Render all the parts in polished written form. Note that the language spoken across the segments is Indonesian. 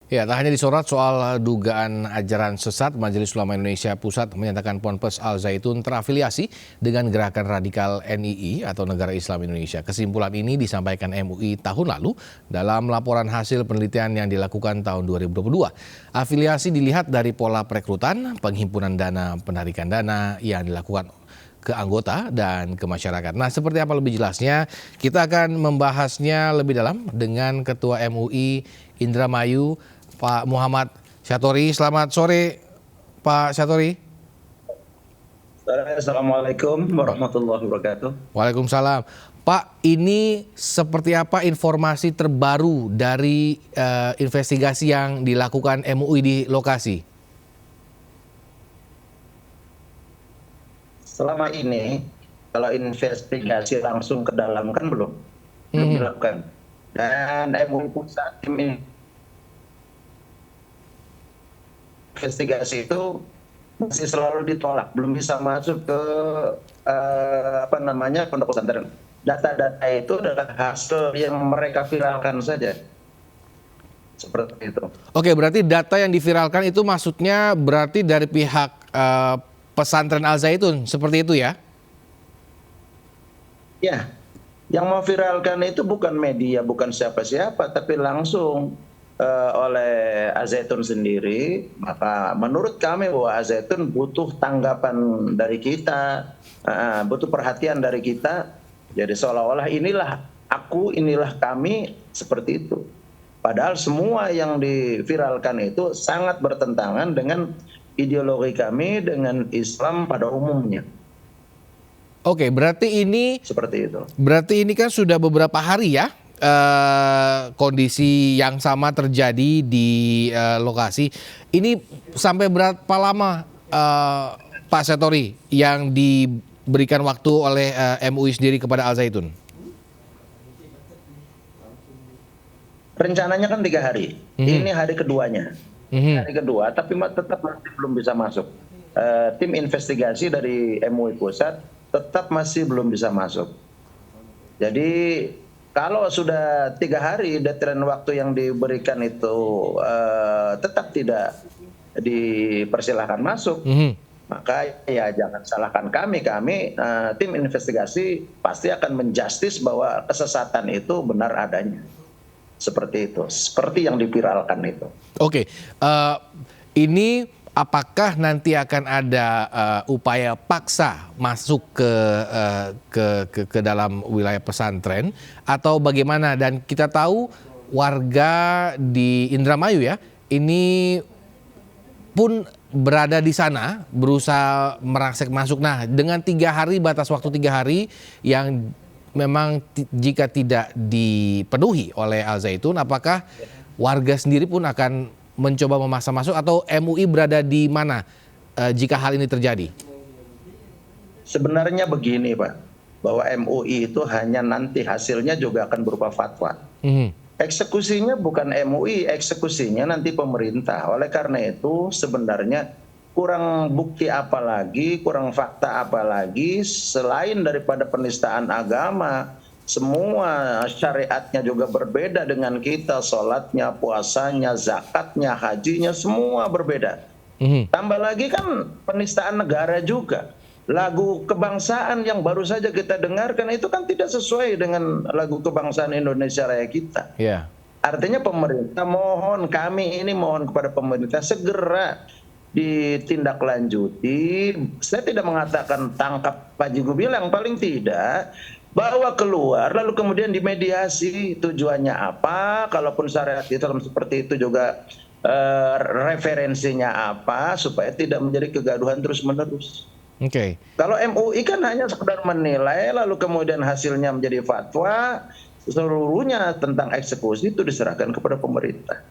Ya, tak hanya disorot soal dugaan ajaran sesat, Majelis Ulama Indonesia Pusat menyatakan Ponpes Al Zaitun terafiliasi dengan gerakan radikal NII atau Negara Islam Indonesia. Kesimpulan ini disampaikan MUI tahun lalu dalam laporan hasil penelitian yang dilakukan tahun 2022. Afiliasi dilihat dari pola perekrutan, penghimpunan dana, penarikan dana yang dilakukan ke anggota dan ke masyarakat. Nah, seperti apa lebih jelasnya? Kita akan membahasnya lebih dalam dengan Ketua MUI Indramayu, Pak Muhammad Syatori. Selamat sore, Pak Syatori. Assalamualaikum warahmatullahi wabarakatuh. Waalaikumsalam. Pak, ini seperti apa informasi terbaru dari investigasi yang dilakukan MUI di lokasi? Selama ini, kalau investigasi langsung ke dalam kan belum dilakukan. Dan MUI Pusat tim investigasi itu masih selalu ditolak, belum bisa masuk ke pondok pesantren. Data-data itu adalah hasil yang mereka viralkan saja. Seperti itu. Oke, berarti data yang diviralkan itu maksudnya berarti dari pihak pesantren Al Zaitun, seperti itu ya? Ya, yang memviralkan itu bukan media, bukan siapa-siapa, tapi langsung oleh Al Zaitun sendiri. Maka menurut kami bahwa Al Zaitun butuh tanggapan dari kita, butuh perhatian dari kita. Jadi seolah-olah inilah aku, inilah kami, seperti itu. Padahal semua yang diviralkan itu sangat bertentangan dengan ideologi kami, dengan Islam pada umumnya. Oke, berarti ini seperti itu. Berarti ini kan sudah beberapa hari ya kondisi yang sama terjadi di lokasi. Ini sampai berapa lama Pak Syatori yang diberikan waktu oleh MUI sendiri kepada Al Zaitun? Rencananya kan 3 hari. Ini hari keduanya. Hari kedua, tapi tetap masih belum bisa masuk. Tim investigasi dari MUI Pusat tetap masih belum bisa masuk. Jadi kalau sudah 3 hari deadline waktu yang diberikan itu tetap tidak dipersilahkan masuk, maka ya jangan salahkan kami. Tim investigasi pasti akan menjustis bahwa kesesatan itu benar adanya. Seperti itu, seperti yang diviralkan itu. Oke, ini apakah nanti akan ada upaya paksa masuk ke dalam wilayah pesantren atau bagaimana? Dan kita tahu warga di Indramayu ya, ini pun berada di sana berusaha merangsek masuk. Nah, dengan 3 hari, batas waktu 3 hari yang memang jika tidak dipenuhi oleh Al Zaitun, apakah warga sendiri pun akan mencoba memaksa masuk atau MUI berada di mana jika hal ini terjadi? Sebenarnya begini Pak, bahwa MUI itu hanya nanti hasilnya juga akan berupa fatwa. Eksekusinya bukan MUI, eksekusinya nanti pemerintah. Oleh karena itu sebenarnya kurang bukti apa lagi, kurang fakta apa lagi selain daripada penistaan agama. Semua syariatnya juga berbeda dengan kita, sholatnya, puasanya, zakatnya, hajinya, semua berbeda. Tambah lagi kan penistaan negara juga. Lagu kebangsaan yang baru saja kita dengarkan itu kan tidak sesuai dengan lagu kebangsaan Indonesia Raya kita. Artinya pemerintah kami ini mohon kepada pemerintah segera ditindaklanjuti. Saya tidak mengatakan tangkap Panji Gumilang, paling tidak bawa keluar lalu kemudian dimediasi, tujuannya apa, kalaupun syariat Islam seperti itu juga referensinya apa, supaya tidak menjadi kegaduhan terus-menerus. Kalau MUI kan hanya sekedar menilai lalu kemudian hasilnya menjadi fatwa, seluruhnya tentang eksekusi itu diserahkan kepada pemerintah.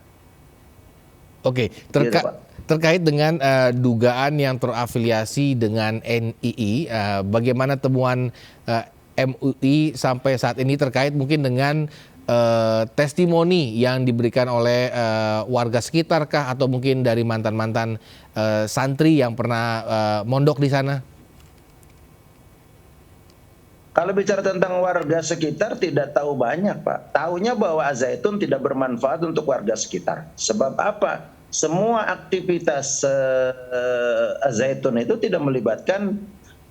Terkait dengan dugaan yang terafiliasi dengan NII, bagaimana temuan MUI sampai saat ini terkait mungkin dengan testimoni yang diberikan oleh warga sekitar kah atau mungkin dari mantan-mantan santri yang pernah mondok di sana? Kalau bicara tentang warga sekitar tidak tahu banyak, Pak. Taunya bahwa Al-Zaitun tidak bermanfaat untuk warga sekitar. Sebab apa? Semua aktivitas Al-Zaitun itu tidak melibatkan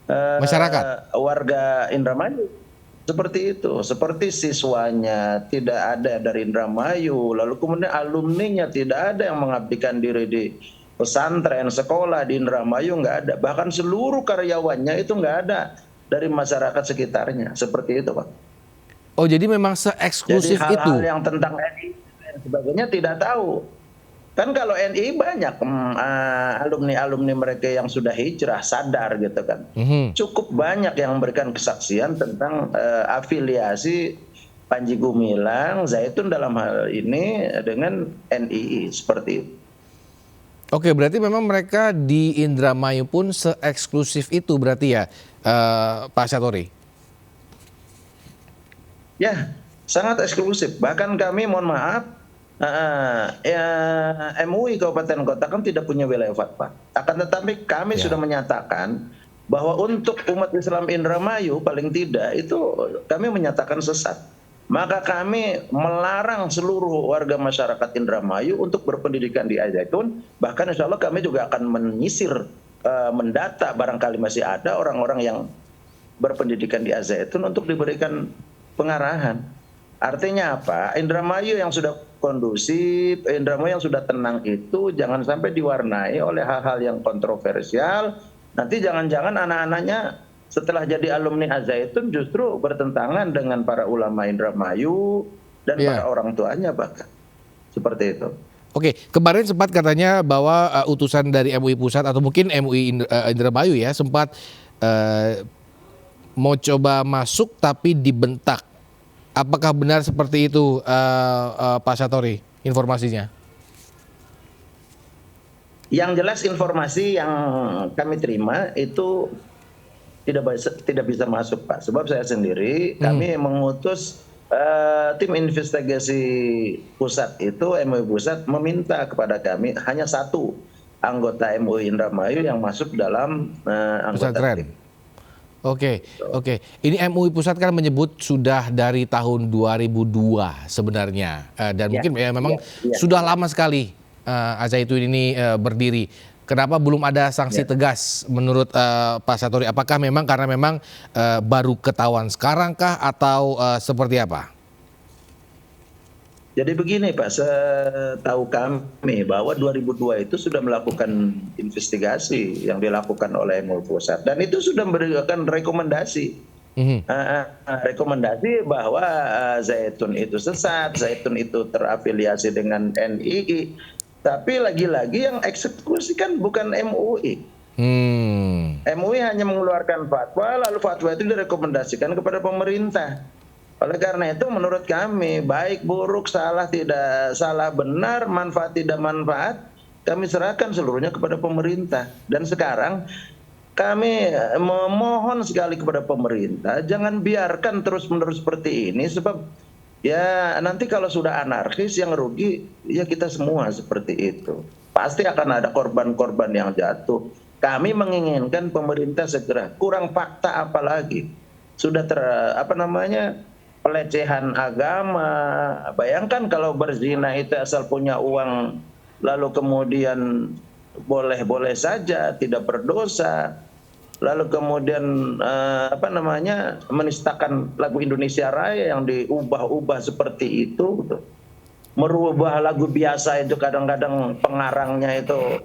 Masyarakat. warga Indramayu. Seperti itu, seperti siswanya tidak ada dari Indramayu, lalu kemudian alumninya tidak ada yang mengabdikan diri di pesantren, sekolah di Indramayu, nggak ada. Bahkan seluruh karyawannya itu nggak ada dari masyarakat sekitarnya, seperti itu, Pak. Oh, jadi memang Jadi seeksklusif itu. hal-hal yang tentang NI dan sebagainya tidak tahu. Kan kalau NI banyak alumni-alumni mereka yang sudah hijrah sadar gitu kan. Mhm. Cukup banyak yang memberikan kesaksian tentang afiliasi Panji Gumilang, Zaitun dalam hal ini dengan NII seperti itu. Oke, berarti memang mereka di Indramayu pun seeksklusif itu berarti ya, Pak Syatori? Ya, sangat eksklusif. Bahkan kami mohon maaf, ya, MUI Kabupaten Kota kan tidak punya wilayah fatwa. Akan tetapi kami Ya. sudah menyatakan bahwa untuk umat Islam Indramayu paling tidak itu kami menyatakan sesat. Maka kami melarang seluruh warga masyarakat Indramayu untuk berpendidikan di Al-Zaitun. Bahkan insya Allah kami juga akan menyisir, mendata barangkali masih ada orang-orang yang berpendidikan di Al-Zaitun untuk diberikan pengarahan. Artinya apa? Indramayu yang sudah kondusif, Indramayu yang sudah tenang itu jangan sampai diwarnai oleh hal-hal yang kontroversial. Nanti jangan-jangan anak-anaknya setelah jadi alumni Al-Zaitun justru bertentangan dengan para ulama Indramayu dan para orang tuanya bahkan. Seperti itu. Oke, kemarin sempat katanya bahwa utusan dari MUI Pusat atau mungkin MUI Indramayu ya sempat mau coba masuk tapi dibentak. Apakah benar seperti itu, Pak Syatori, informasinya? Yang jelas informasi yang kami terima itu tidak bisa masuk, Pak. Sebab saya sendiri kami mengutus tim investigasi pusat itu MUI Pusat meminta kepada kami hanya satu anggota MUI Indramayu yang masuk dalam anggota tim. Oke. Ini MUI Pusat kan menyebut sudah dari tahun 2002 sebenarnya. Dan mungkin ya memang sudah lama sekali Al-Zaitun ini berdiri. Kenapa belum ada sanksi tegas menurut Pak Syatori? Apakah memang karena memang baru ketahuan sekarang kah atau seperti apa? Jadi begini Pak, setahu kami bahwa 2002 itu sudah melakukan investigasi yang dilakukan oleh MUI Pusat dan itu sudah memberikan rekomendasi. Rekomendasi bahwa Zaitun itu sesat, Zaitun itu terafiliasi dengan NII. Tapi lagi-lagi yang eksekusi kan bukan MUI. MUI hanya mengeluarkan fatwa, lalu fatwa itu direkomendasikan kepada pemerintah. Oleh karena itu menurut kami baik buruk, salah tidak salah, benar, manfaat tidak manfaat, kami serahkan seluruhnya kepada pemerintah. Dan sekarang kami memohon sekali kepada pemerintah jangan biarkan terus-menerus seperti ini sebab ya nanti kalau sudah anarkis yang rugi ya kita semua seperti itu. Pasti akan ada korban-korban yang jatuh. Kami menginginkan pemerintah segera, kurang fakta apalagi. Sudah pelecehan agama. Bayangkan kalau berzina itu asal punya uang lalu kemudian boleh-boleh saja, tidak berdosa. Lalu kemudian menistakan lagu Indonesia Raya yang diubah-ubah seperti itu, gitu. Merubah lagu biasa itu kadang-kadang pengarangnya itu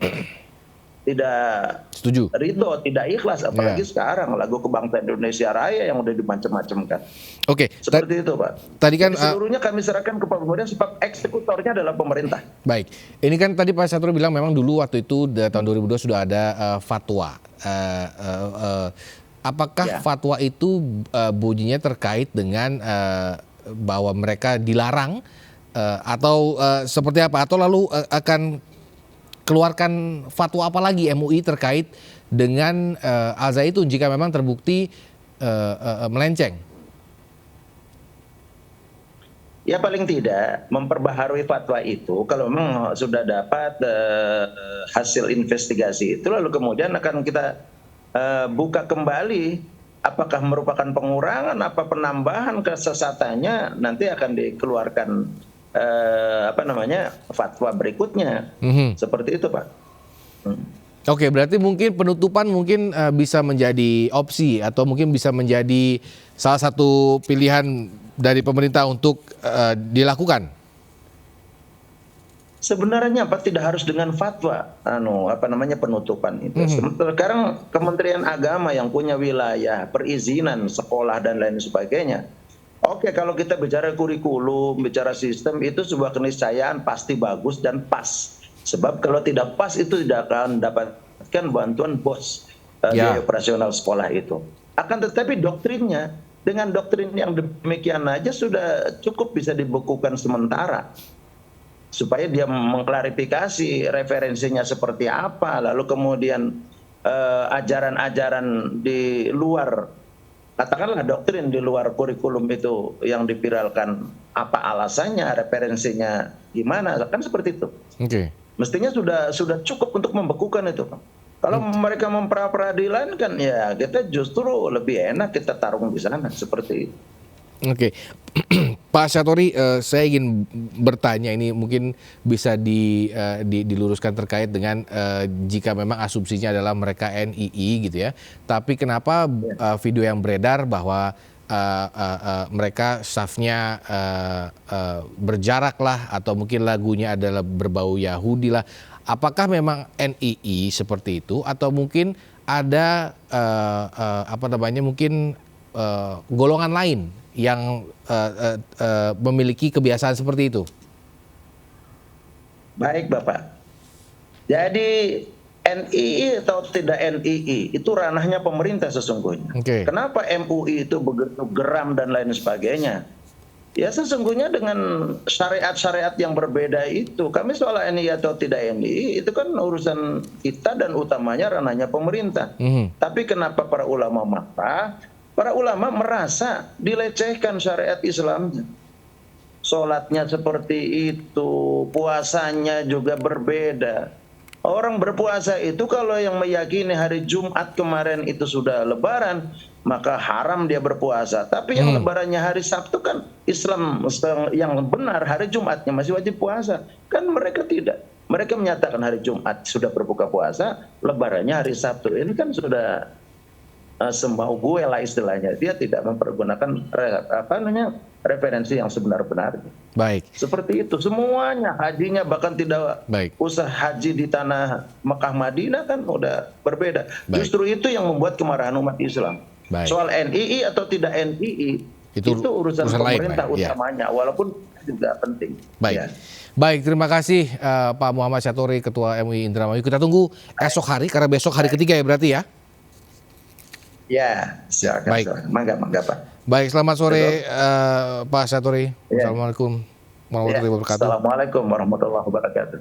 tidak setuju, ridho, tidak ikhlas, apalagi sekarang lagu kebangsaan Indonesia Raya yang udah dimacam-macamkan. Oke, seperti itu Pak. Tadi kan seluruhnya kami serahkan kepada pemerintah sebab eksekutornya adalah pemerintah. Baik, ini kan tadi Pak Syatori bilang memang dulu waktu itu tahun 2002 sudah ada fatwa. Apakah fatwa itu bunyinya terkait dengan bahwa mereka dilarang atau seperti apa? Atau lalu akan keluarkan fatwa apa lagi MUI terkait dengan Al-Zaitun jika memang terbukti melenceng? Ya paling tidak memperbaharui fatwa itu kalau memang sudah dapat hasil investigasi itu lalu kemudian akan kita buka kembali apakah merupakan pengurangan apa penambahan kesesatannya, nanti akan dikeluarkan fatwa berikutnya. Seperti itu, Pak. Oke, berarti mungkin penutupan mungkin bisa menjadi opsi atau mungkin bisa menjadi salah satu pilihan dari pemerintah untuk dilakukan. Sebenarnya Pak tidak harus dengan fatwa penutupan itu. Sekarang Kementerian Agama yang punya wilayah perizinan sekolah dan lain sebagainya. Oke, kalau kita bicara kurikulum, bicara sistem, itu sebuah keniscayaan pasti bagus dan pas. Sebab kalau tidak pas itu tidak akan dapatkan bantuan BOS, biaya operasional sekolah itu. Akan tetapi doktrinnya, dengan doktrin yang demikian aja sudah cukup bisa dibekukan sementara. Supaya dia mengklarifikasi referensinya seperti apa, lalu kemudian ajaran-ajaran di luar, katakanlah doktrin di luar kurikulum itu yang dipiralkan, apa alasannya, referensinya gimana, kan seperti itu. Mestinya sudah cukup untuk membekukan itu. Kalau mereka memperadilan kan ya kita justru lebih enak kita tarung di sana, seperti itu. Oke, Pak Syatori, saya ingin bertanya, ini mungkin bisa diluruskan terkait dengan jika memang asumsinya adalah mereka NII gitu ya, tapi kenapa video yang beredar bahwa mereka staffnya berjarak lah, atau mungkin lagunya adalah berbau Yahudi lah, apakah memang NII seperti itu atau mungkin ada mungkin golongan lain yang memiliki kebiasaan seperti itu? Baik Bapak, jadi NII atau tidak NII itu ranahnya pemerintah sesungguhnya. Kenapa MUI itu begitu geram dan lain sebagainya? Ya sesungguhnya dengan syariat-syariat yang berbeda itu, kami soal NII atau tidak NII itu kan urusan kita dan utamanya ranahnya pemerintah. Tapi kenapa para ulama marah? Para ulama merasa dilecehkan syariat Islamnya. Sholatnya seperti itu, puasanya juga berbeda. Orang berpuasa itu kalau yang meyakini hari Jumat kemarin itu sudah lebaran, maka haram dia berpuasa. Tapi yang lebarannya hari Sabtu kan Islam yang benar hari Jumatnya masih wajib puasa. Kan mereka tidak. Mereka menyatakan hari Jumat sudah berbuka puasa, lebarannya hari Sabtu. Ini kan sudah semau gue lah istilahnya. Dia tidak mempergunakan referensi yang sebenar-benarnya. Baik. Seperti itu semuanya, hajinya bahkan tidak usah haji di tanah Mekah Madinah kan udah berbeda. Justru itu yang membuat kemarahan umat Islam. Soal NII atau tidak NII itu urusan pemerintah utamanya, walaupun juga penting. Baik, terima kasih Pak Muhammad Syatori, Ketua MUI Indramayu. Kita tunggu esok hari, karena besok hari ketiga ya berarti ya? Ya, silakan. Baik. Mangga Pak. Baik, selamat sore Pak Syatori. Assalamualaikum warahmatullahi wabarakatuh. Assalamualaikum warahmatullahi wabarakatuh.